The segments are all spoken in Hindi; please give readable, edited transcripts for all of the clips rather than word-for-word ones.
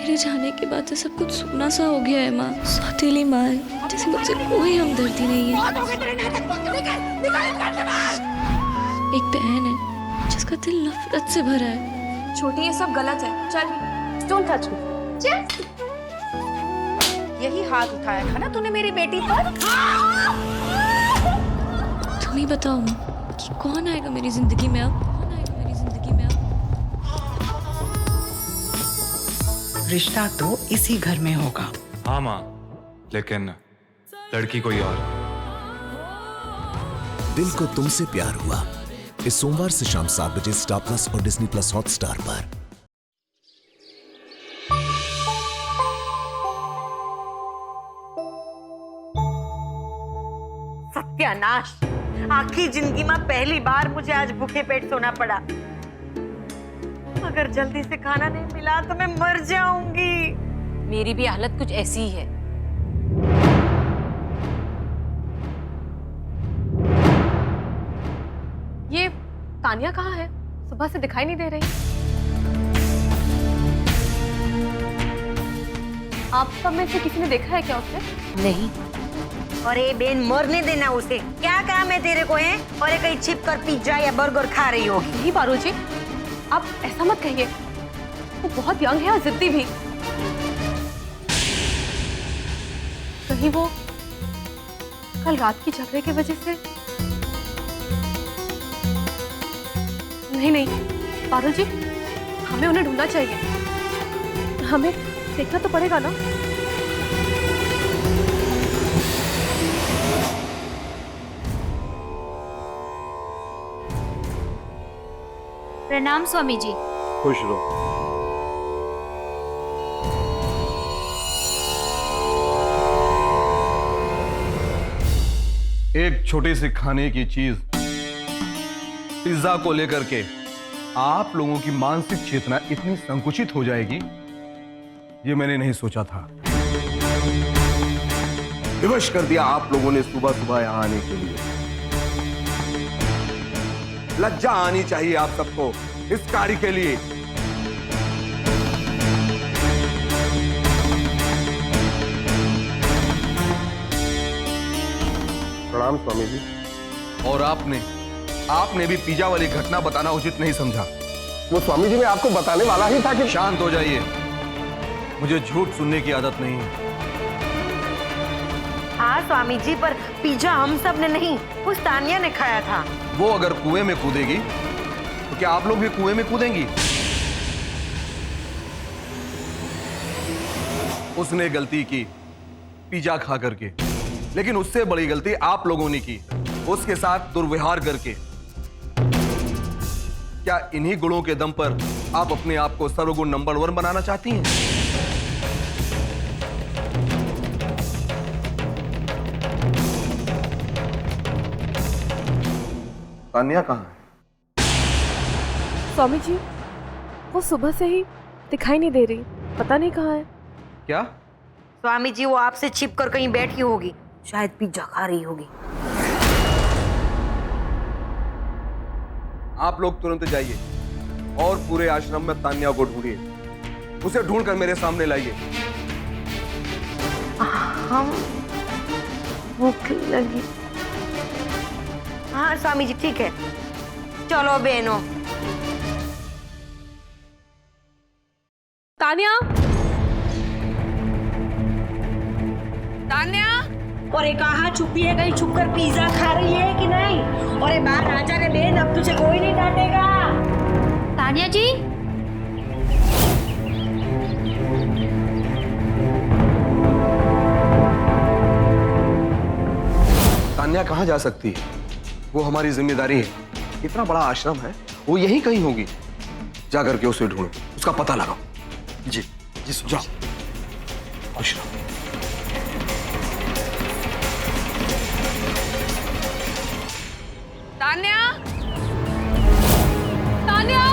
तेरे जाने के बाद से सब कुछ सूना सा हो गया है माँ। सौतेली माँ है, जैसे मुझसे कोई हमदर्दी नहीं है। एक बहन है जिसका दिल नफरत से भरा है। छोटी, ये सब गलत है। चल, डोंट टच मी। चल। यही हाथ उठाया था ना तूने मेरी बेटी पर? तुम ही बताओ माँ कि कौन आएगा मेरी जिंदगी में अब? रिश्ता तो इसी घर में होगा। हाँ माँ, लेकिन लड़की कोई और। दिल को तुमसे प्यार हुआ इस सोमवार से शाम 7 बजे स्टार प्लस और डिज्नी प्लस हॉटस्टार पर। सत्यानाश, आखिरी जिंदगी में पहली बार मुझे आज भूखे पेट सोना पड़ा। अगर जल्दी से खाना नहीं मिला तो मैं मर जाऊंगी। मेरी भी हालत कुछ ऐसी ही है। ये तानिया कहाँ है? सुबह से दिखाई नहीं दे रही। आप सब में से किसी ने देखा है क्या उसे? नहीं। अरे बेन, मरने देना उसे। क्या काम है तेरे को है? और ये कहीं छिप कर पिज्जा या बर्गर खा रही होगी। नहीं पारुल जी, आप ऐसा मत कहिए। वो बहुत यंग है और जिद्दी भी। कहीं वो कल रात की झगड़े की वजह से? नहीं, पारुल जी, हमें उन्हें ढूंढना चाहिए। हमें देखना तो पड़ेगा ना। प्रणाम स्वामी जी। खुश रहो। एक छोटी सी खाने की चीज पिज्जा को लेकर के आप लोगों की मानसिक चेतना इतनी संकुचित हो जाएगी, ये मैंने नहीं सोचा था। विवश कर दिया आप लोगों ने सुबह सुबह यहां आने के लिए। लज्जा आनी चाहिए आप सबको इस कार्य के लिए। प्रणाम स्वामी जी। और आपने भी पिज्जा वाली घटना बताना उचित नहीं समझा। वो स्वामी जी मैं आपको बताने वाला ही था कि। शांत हो जाइए, मुझे झूठ सुनने की आदत नहीं है। हाँ स्वामी जी, पर पिज्जा हम सब ने नहीं, उस तानिया ने खाया था। वो अगर कुएं में कूदेगी तो क्या आप लोग भी कुएं में कूदेंगी? उसने गलती की पिज्जा खा करके, लेकिन उससे बड़ी गलती आप लोगों ने की उसके साथ दुर्व्यवहार करके। क्या इन्हीं गुणों के दम पर आप अपने आप को सर्वगुण नंबर 1 बनाना चाहती हैं? तानिया कहाँ है? स्वामी जी, वो सुबह से ही दिखाई नहीं दे रही। पता नहीं कहाँ है। क्या? स्वामी जी, वो आपसे छिप कर कहीं बैठी होगी, शायद पिज्जा खा रही होगी। आप लोग तुरंत जाइए और पूरे आश्रम में तान्या को ढूंढिए। उसे ढूंढकर मेरे सामने लाइए। हम भूख लगी। हाँ स्वामी जी, ठीक है, चलो बहनों। तानिया, तानिया। और कहाँ छुपी है? कहीं छुपकर पिज्जा खा रही है कि नहीं? और बाहर आ जा रे बहन, अब तुझे कोई नहीं डांटेगा। तानिया जी। तान्या कहाँ जा सकती है? वो हमारी जिम्मेदारी है। इतना बड़ा आश्रम है, वो यहीं कहीं होगी। जाकर के उसे ढूंढो, उसका पता लगाओ। जी जाओ, खुश रहो। तान्या, तान्या।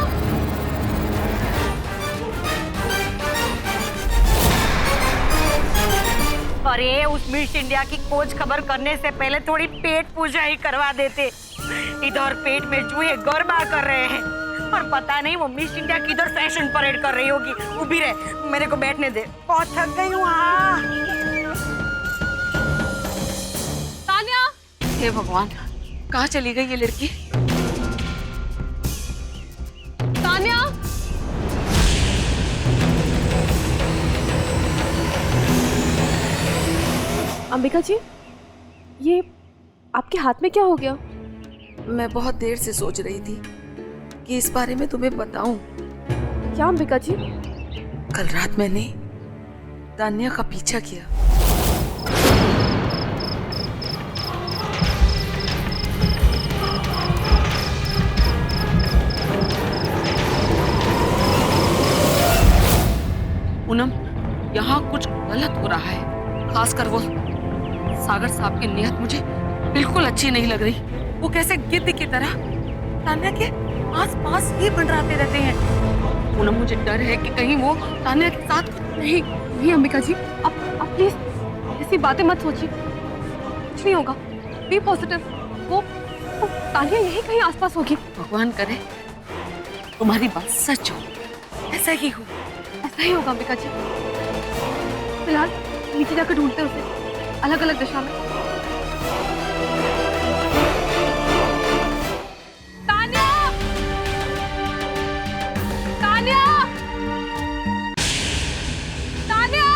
अरे उस मिस इंडिया की खोज खबर करने से पहले थोड़ी पेट पूजा ही करवा देते। इधर पेट में चूहे गरबा कर रहे हैं, और पता नहीं वो मिस इंडिया किधर फैशन परेड कर रही होगी। ऊभी रहे, मेरे को बैठने दे, बहुत थक गई हूँ। तान्या, हे भगवान, कहाँ चली गई ये लड़की? तान्या, अंबिका जी, ये आपके हाथ में क्या हो गया? मैं बहुत देर से सोच रही थी कि इस बारे में तुम्हें बताऊं। क्या अंबिका जी? कल रात मैंने तान्या का पीछा किया। पूनम, यहाँ कुछ गलत हो रहा है। खासकर वो सागर साहब की नीयत मुझे बिल्कुल अच्छी नहीं लग रही। वो कैसे गिद्ध की तरह तान्या के आस पास ही मंडराते रहते हैं। पूनम, मुझे डर है कि कहीं वो तान्या के साथ नहीं अंबिका जी, आप प्लीज ऐसी बातें मत सोचिए, कुछ नहीं होगा। बी पॉजिटिव, वो तान्या यही कहीं आसपास होगी। भगवान करे तुम्हारी बात सच हो, ऐसा ही हो। ऐसा ही होगा अंबिका जी। फिलहाल नीचे जाकर ढूंढते हैं उसे, अलग अलग दिशा में। तान्या! तान्या! तान्या!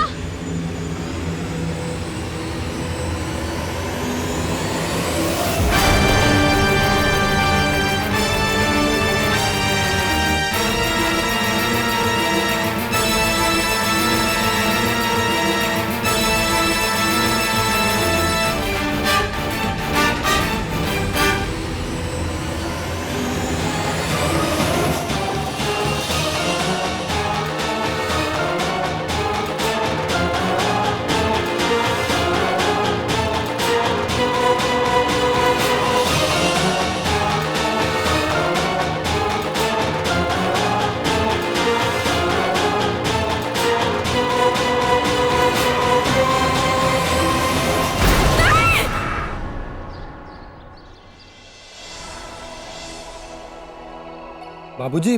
बाबूजी,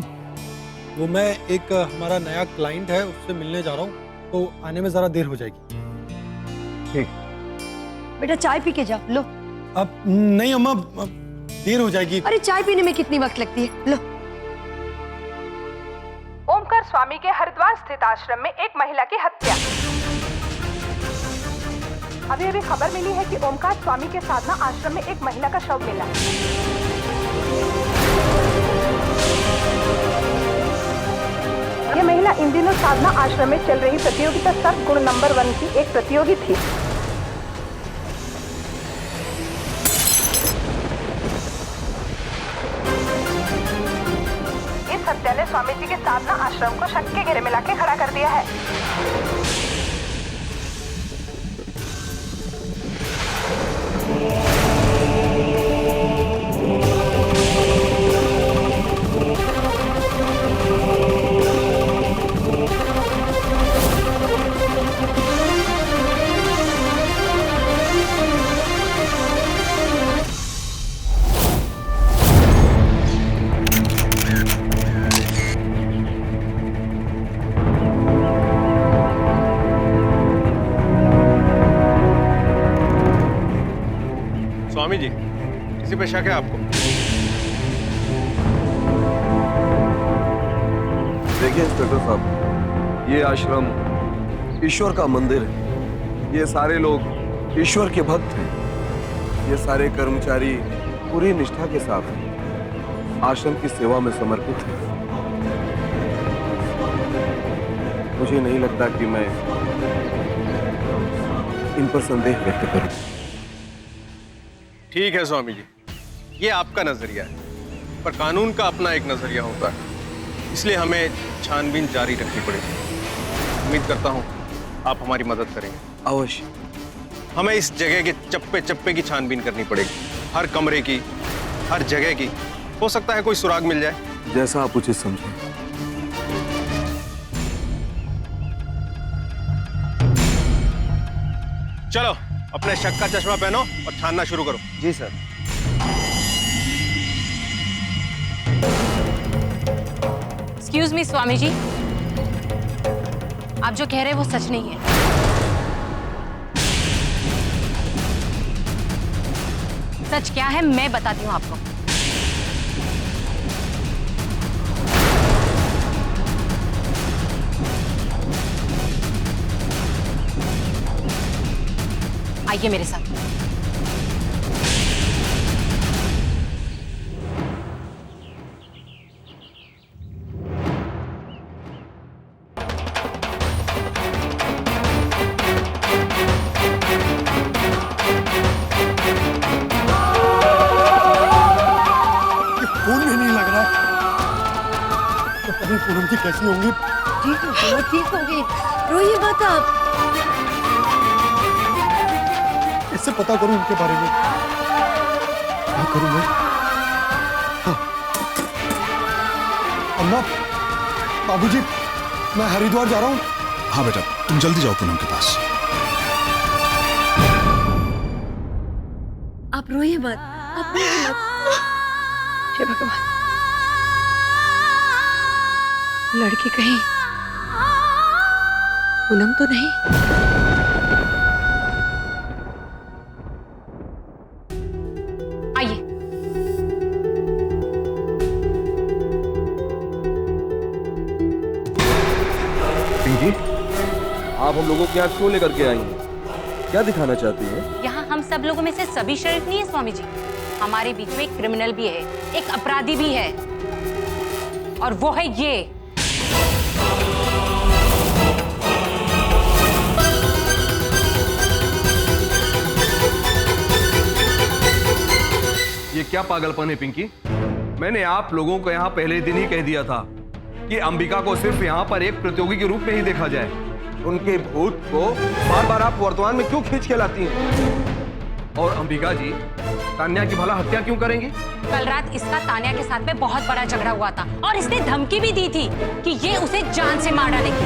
वो मैं एक हमारा नया क्लाइंट है उससे मिलने जा रहा हूँ, तो आने में जरा देर हो जाएगी। ठीक। बेटा चाय पी के जा, लो। अब नहीं अम्मा, देर हो जाएगी। अरे चाय पीने में कितनी वक्त लगती है, लो। ओमकार स्वामी के हरिद्वार स्थित आश्रम में एक महिला की हत्या। अभी खबर मिली है कि ओमकार स्वामी के साधना आश्रम में एक महिला का शव मिला। ये महिला इन दिनों साधना आश्रम में चल रही प्रतियोगिता सर्व गुण नंबर 1 की एक प्रतियोगी थी। इस हत्या ने स्वामी जी के साधना आश्रम को शक के घेरे में लाके खड़ा कर दिया है। स्वामी जी, किसी पे शक है आपको? देखिए इंस्पेक्टर साहब, ये आश्रम ईश्वर का मंदिर है। ये सारे लोग ईश्वर के भक्त हैं। ये सारे कर्मचारी पूरी निष्ठा के साथ आश्रम की सेवा में समर्पित हैं। मुझे नहीं लगता कि मैं इन पर संदेह व्यक्त करूं। ठीक है स्वामी जी, ये आपका नजरिया है, पर कानून का अपना एक नजरिया होता है, इसलिए हमें छानबीन जारी रखनी पड़ेगी। उम्मीद करता हूं आप हमारी मदद करेंगे। अवश्य। हमें इस जगह के चप्पे चप्पे की छानबीन करनी पड़ेगी, हर कमरे की, हर जगह की। हो सकता है कोई सुराग मिल जाए। जैसा आप उचित समझें। चलो अपने शक का चश्मा पहनो और छानना शुरू करो। जी sir. Excuse me Swami ji, आप जो कह रहे हैं वो सच नहीं है। सच क्या है मैं बताती हूँ आपको। आइए मेरे साथ। फोन में नहीं लग रहा है। तो पता नहीं पूनम जी कैसी होंगी। ठीक होगी, ठीक होगी। रोइए मत आप। इससे पता करूं इनके बारे में। क्या करूं मैं? हाँ। अम्मा, बाबूजी, मैं हरिद्वार जा रहा हूँ। हाँ बेटा, तुम जल्दी जाओ पूनम के पास। आप रोइए मत, आप रोइए मत। हे भगवान, लड़की कहीं पूनम तो नहीं? आइए। पिंकी, आप हम लोगों के यहाँ क्यों लेकर के आई हैं? क्या दिखाना चाहती हैं? यहाँ हम सब लोगों में से सभी शरीफ नहीं है स्वामी जी। हमारे बीच में एक क्रिमिनल भी है, एक अपराधी भी है, और वो है ये क्या पागलपन है पिंकी? मैंने आप लोगों को यहाँ पहले दिन ही कह दिया था कि अंबिका को सिर्फ यहाँ पर एक प्रतियोगी के रूप में ही देखा जाए। उनके भूत को बार बार आप वर्तमान में क्यों खींच के लाती हैं? और अंबिका जी तान्या की भला हत्या क्यों करेंगी? कल रात इसका तान्या के साथ में बहुत बड़ा झगड़ा हुआ था और इसने धमकी भी दी थी कि ये उसे जान से मार डालेगी।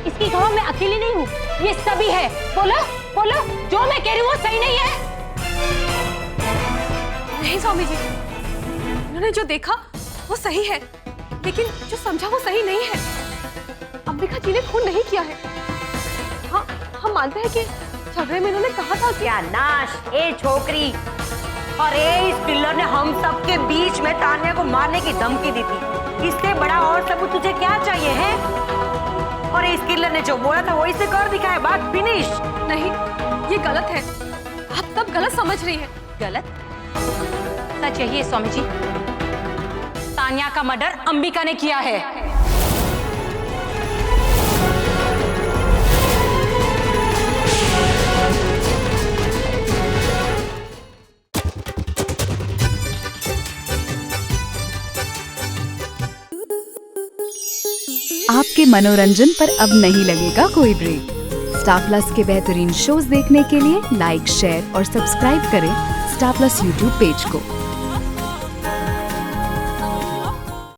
इसकी गवाह मैं अकेली नहीं हूँ, ये सभी है। बोलो बोलो, जो मैं कह रही हूँ वो सही नहीं है? नहीं स्वामी जी, उन्होंने जो देखा वो सही है, लेकिन जो समझा वो सही नहीं है। अंबिका जी ने खून नहीं किया है। हाँ, हम मानते हैं कि झगड़े में इन्होंने कहा था कि क्या नाश, ए छोकरी और ए इस किलर ने हम सब के बीच में तान्या को मारने की धमकी दी थी। इससे बड़ा और सबूत तुझे क्या चाहिए है? और इस किलर ने जो बोला था वही से कर दिखाया, बात फिनिश। नहीं, ये गलत है। आप सब गलत समझ रही हैं। गलत? सच यही है स्वामी जी, तान्या का मर्डर अंबिका ने किया है। आपके मनोरंजन पर अब नहीं लगेगा कोई ब्रेक। स्टार प्लस के बेहतरीन शोज देखने के लिए लाइक, शेयर और सब्सक्राइब करें स्टार प्लस यूट्यूब पेज को।